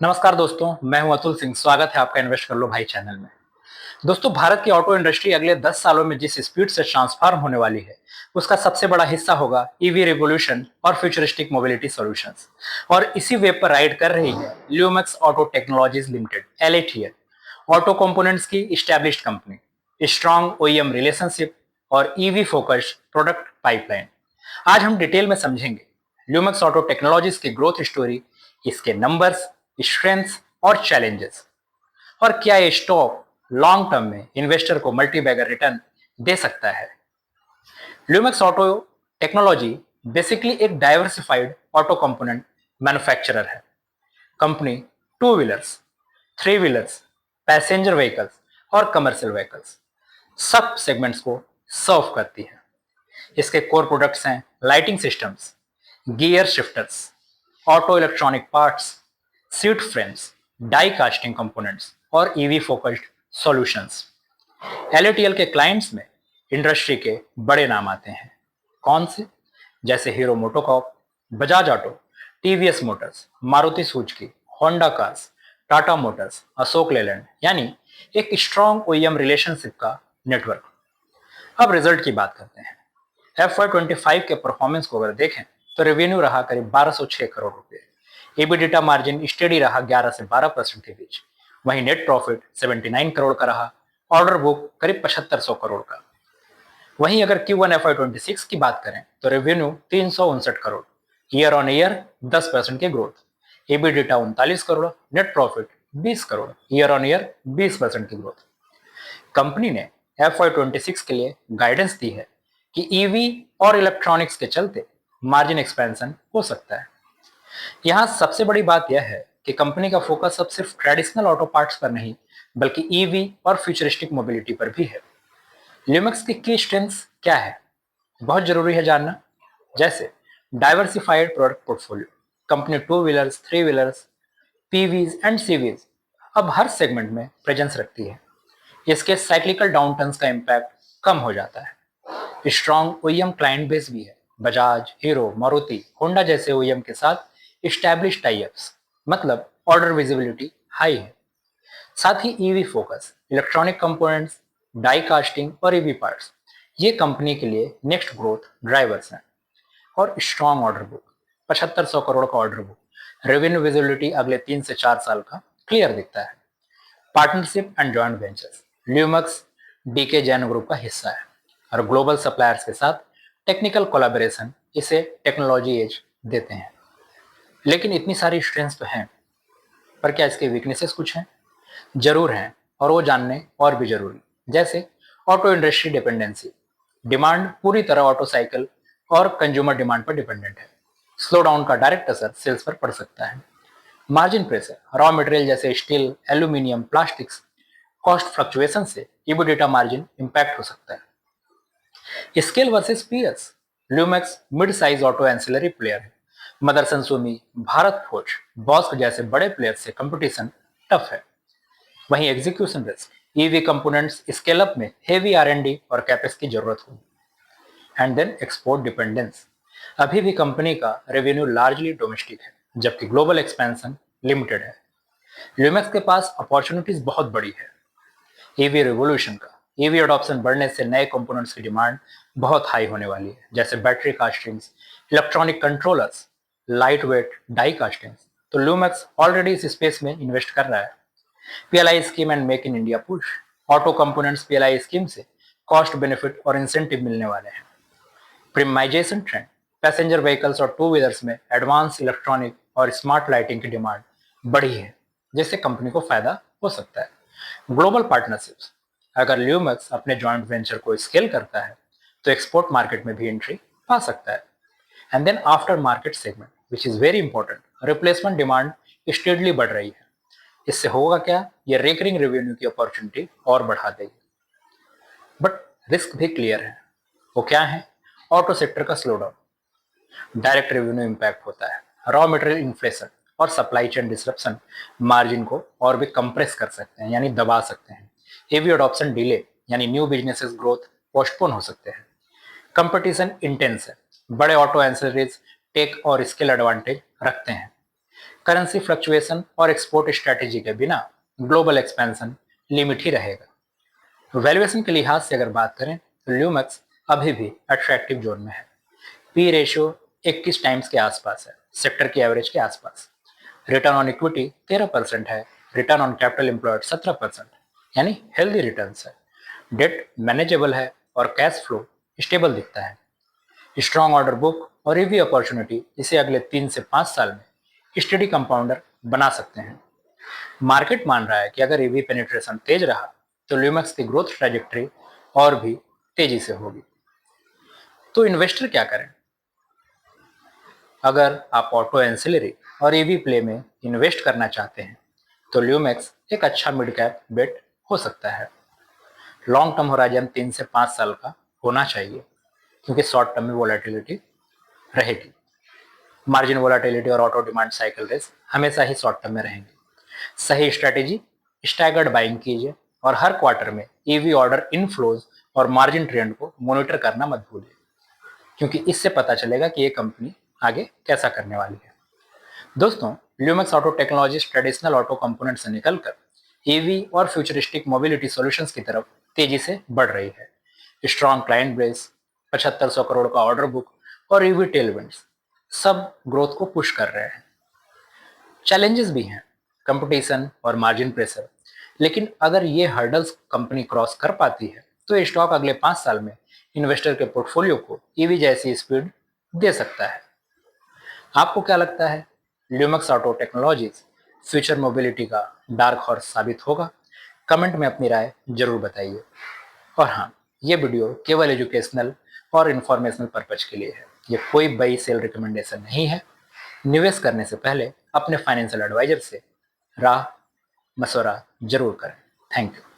नमस्कार दोस्तों, मैं हूं अतुल सिंह। स्वागत है आपका इन्वेस्ट कर लो भाई चैनल में। दोस्तों, भारत की ऑटो इंडस्ट्री अगले 10 सालों में जिस स्पीड से ट्रांसफॉर्म होने वाली है, उसका सबसे बड़ा हिस्सा होगा ईवी रिवॉल्यूशन और फ्यूचरिस्टिक मोबिलिटी सॉल्यूशंस। और इसी वेब पर राइड कर रही है Lumax auto technologies limited (LATL), auto components की established company, strong OEM relationship और ईवी फोकस्ड प्रोडक्ट पाइपलाइन। आज हम डिटेल में समझेंगे ल्यूमेक्स ऑटो टेक्नोलॉजीज की ग्रोथ स्टोरी, इसके नंबर्स, स्ट्रेंथ्स और चैलेंजेस, और क्या ये स्टॉक लॉन्ग टर्म में इन्वेस्टर को मल्टी बैगर रिटर्न दे सकता है। ल्यूमेक्स ऑटो टेक्नोलॉजी बेसिकली एक डाइवर्सिफाइड ऑटो कंपोनेंट मैन्युफैक्चरर है। Company two wheelers, three wheelers, passenger vehicles और कमर्शियल व्हीकल्स सब सेगमेंट्स को सर्व करती है। इसके कोर प्रोडक्ट्स हैं lighting systems, gear shifters, auto electronic parts, seat frames, die casting components और ईवी फोकस्ड सॉल्यूशंस। LATL के क्लाइंट्स में इंडस्ट्री के बड़े नाम आते हैं। कौन से? जैसे Hero MotoCorp, Bajaj auto, TVS motors, Maruti Suzuki, Honda cars, Tata motors, Ashok Leyland, यानी एक स्ट्रॉन्ग ओईएम रिलेशनशिप का नेटवर्क। अब रिजल्ट की बात करते हैं। FY25 के परफॉर्मेंस को अगर देखें तो रेवेन्यू रहा करीब 1206 करोड़ रुपए, एबिडिटा मार्जिन स्टेडी रहा 11 से 12% के बीच, वहीं नेट प्रॉफिट 79 करोड़ का रहा, ऑर्डर बुक करीब 7500 करोड़ का। वहीं अगर Q1 FY26 की बात करें तो revenue 359 crore, year on year 10% की growth, EBITDA 39 crore, net profit 20 crore, year on year 20% की ग्रोथ। कंपनी ने FY26 के लिए गाइडेंस दी है कि ईवी और इलेक्ट्रॉनिक्स के चलते मार्जिन एक्सपेंशन हो सकता है। यहाँ सबसे बड़ी बात यह है कि कंपनी का फोकस अब सिर्फ ट्रेडिशनल ऑटो पार्ट्स पर नहीं, बल्कि ईवी और फ्यूचरिस्टिक मोबिलिटी पर भी है। ल्यूमेक्स की स्ट्रेंथ्स क्या है, बहुत जरूरी है जानना। जैसे diversified product portfolio, company two wheelers, three wheelers, PVs and CVs अब हर सेगमेंट में प्रेजेंस रखती है। इसके साइक्लिकल डाउनटर्न्स का इम्पैक्ट कम हो जाता है। स्ट्रॉन्ग ओईएम क्लाइंट बेस भी है। बजाज, हीरो, मारुति, होंडा जैसे ओईएम के साथ स्टैब्लिश टाई अप्स, मतलब ऑर्डर विजिबिलिटी हाई है। साथ ही EV focus, electronic components, die casting और ईवी पार्ट्स, ये कंपनी के लिए नेक्स्ट ग्रोथ ड्राइवर्स हैं। और स्ट्रॉन्ग ऑर्डर बुक, 7500 करोड़ का ऑर्डर बुक, रेवेन्यू विजिबिलिटी अगले 3 से 4 साल का क्लियर दिखता है। Partnership and joint ventures, Lumax DK Jain group का हिस्सा है और ग्लोबल सप्लायर्स के साथ टेक्निकल कोलैबोरेशन इसे टेक्नोलॉजी एज देते हैं। लेकिन इतनी सारी स्ट्रेंथ्स तो हैं, पर क्या इसके वीकनेसेस कुछ हैं? जरूर हैं, और वो जानने और भी जरूरी। जैसे ऑटो इंडस्ट्री डिपेंडेंसी, डिमांड पूरी तरह ऑटो साइकिल और कंज्यूमर डिमांड पर डिपेंडेंट है। स्लो डाउन का डायरेक्ट असर सेल्स पर पड़ सकता है। मार्जिन प्रेशर, रॉ मटेरियल जैसे steel, aluminium, plastics cost fluctuation से EBITDA मार्जिन इंपैक्ट हो सकता है। Scale versus peers, Lumax mid size auto ancillary player है। मदरसन सुमी, भारत फोर्ज, बॉस्क जैसे बड़े प्लेयर से कंपटीशन टफ है। वहीं execution risk, EV components scale up में हेवी R&D और कैपेक्स की जरूरत होगी। एंड देन एक्सपोर्ट डिपेंडेंस, अभी भी कंपनी का रेवेन्यू लार्जली डोमेस्टिक है, जबकि ग्लोबल एक्सपेंशन लिमिटेड है। ल्यूमेक्स के पास अपॉर्चुनिटीज बहुत बड़ी है। ईवी रिवोल्यूशन का, ईवी अडॉप्शन बढ़ने से नए कंपोनेंट्स की डिमांड बहुत हाई होने वाली है, जैसे battery castings, electronic controllers, light weight die castings. तो ल्यूमेक्स ऑलरेडी इस स्पेस में इन्वेस्ट कर रहा है। PLI scheme and make in India push, auto components PLI scheme से कॉस्ट बेनिफिट और इंसेंटिव मिलने वाले हैं। प्रीमाइजेशन ट्रेंड, पैसेंजर व्हीकल्स और टू व्हीलर्स में एडवांस इलेक्ट्रॉनिक और स्मार्ट लाइटिंग की डिमांड बढ़ी है, जिससे कंपनी को फायदा हो सकता है। ग्लोबल पार्टनरशिप्स, अगर ल्यूमेक्स अपने जॉइंट वेंचर को स्केल करता है तो एक्सपोर्ट मार्केट में भी एंट्री पा सकता है। And then after market segment, which is very important, replacement demand steadily बढ़ रही है। इससे होगा क्या, ये रिकरिंग रेवेन्यू की अपॉर्चुनिटी और बढ़ा देगी। बट रिस्क भी क्लियर है। वो क्या है? ऑटो सेक्टर का slow down, direct revenue impact होता है। रॉ मटेरियल इन्फ्लेशन और सप्लाई चेन डिसरप्शन मार्जिन को और भी कंप्रेस कर सकते हैं, यानी दबा सकते हैं। हेवी अडॉप्शन डिले, यानी न्यू बिजनेसेस ग्रोथ पोस्टपोन हो सकते हैं। कंपटीशन इंटेंस है, बड़े ऑटो एंसिलरीज टेक और स्किल एडवांटेज रखते हैं। करेंसी फ्लक्चुएशन और एक्सपोर्ट स्ट्रेटेजी के बिना ग्लोबल एक्सपेंशन लिमिट ही रहेगा। वैल्यूएशन के लिहाज से अगर बात करें तो ल्यूमैक्स अभी भी अट्रैक्टिव जोन में है। पी रेशियो 21 टाइम्स के आसपास है, सेक्टर की एवरेज के आसपास। रिटर्न ऑन इक्विटी 13% है, रिटर्न ऑन कैपिटल एम्प्लॉयड 17%, यानी हेल्दी रिटर्न्स है। डेट मैनेजेबल है और कैश फ्लो स्टेबल दिखता है। स्ट्रॉन्ग ऑर्डर बुक और ईवी अपॉर्चुनिटी इसे अगले 3 से 5 साल में स्टडी कंपाउंडर बना सकते हैं। मार्केट मान रहा है कि अगर ईवी पेनिट्रेशन तेज रहा तो ल्यूमैक्स की ग्रोथ ट्रैजेक्टरी और भी तेजी से होगी। तो इन्वेस्टर क्या करें? अगर आप ऑटो एंसिलरी और ईवी प्ले में इन्वेस्ट करना चाहते हैं तो ल्यूमैक्स एक अच्छा मिड कैप बेट हो सकता है। लॉन्ग टर्म होराइजन 3 से 5 साल का होना चाहिए, क्योंकि शॉर्ट टर्म में वोलेटिलिटी रहेगी। मार्जिन वोलेटिलिटी और ऑटो डिमांड साइकिल रिस्क हमेशा ही शॉर्ट टर्म में रहेंगे। सही स्ट्रेटेजी, स्टैगर्ड बाइंग कीजिए और हर क्वार्टर में ईवी ऑर्डर इनफ्लोज और मार्जिन ट्रेंड को मॉनिटर करना मत भूलिए, क्योंकि इससे पता चलेगा कि ये कंपनी आगे कैसा करने वाली है। दोस्तों, Lumax auto technologies traditional auto component से निकलकर ईवी और फ्यूचरिस्टिक मोबिलिटी सॉल्यूशंस की तरफ तेजी से बढ़ रही है। स्ट्रॉन्ग क्लाइंट बेस, 7500 करोड़ का ऑर्डर बुक और ईवी टेलविंड्स सब ग्रोथ को पुश कर रहे हैं। चैलेंजेस भी हैं, कंपटीशन और मार्जिन प्रेशर, लेकिन अगर ये हर्डल्स कंपनी क्रॉस कर पाती है तो ये स्टॉक अगले 5 साल में इन्वेस्टर के पोर्टफोलियो को ईवी जैसी स्पीड दे सकता है। आपको क्या लगता है, Lumax auto technologies future mobility का डार्क हॉर्स साबित होगा? कमेंट में अपनी राय जरूर बताइए। और हाँ, ये वीडियो केवल एजुकेशनल और इन्फॉर्मेशनल पर्पज के लिए है। ये कोई बाई सेल रिकमेंडेशन नहीं है। निवेश करने से पहले अपने फाइनेंशियल एडवाइजर से राह मशवरा जरूर करें। Thank you.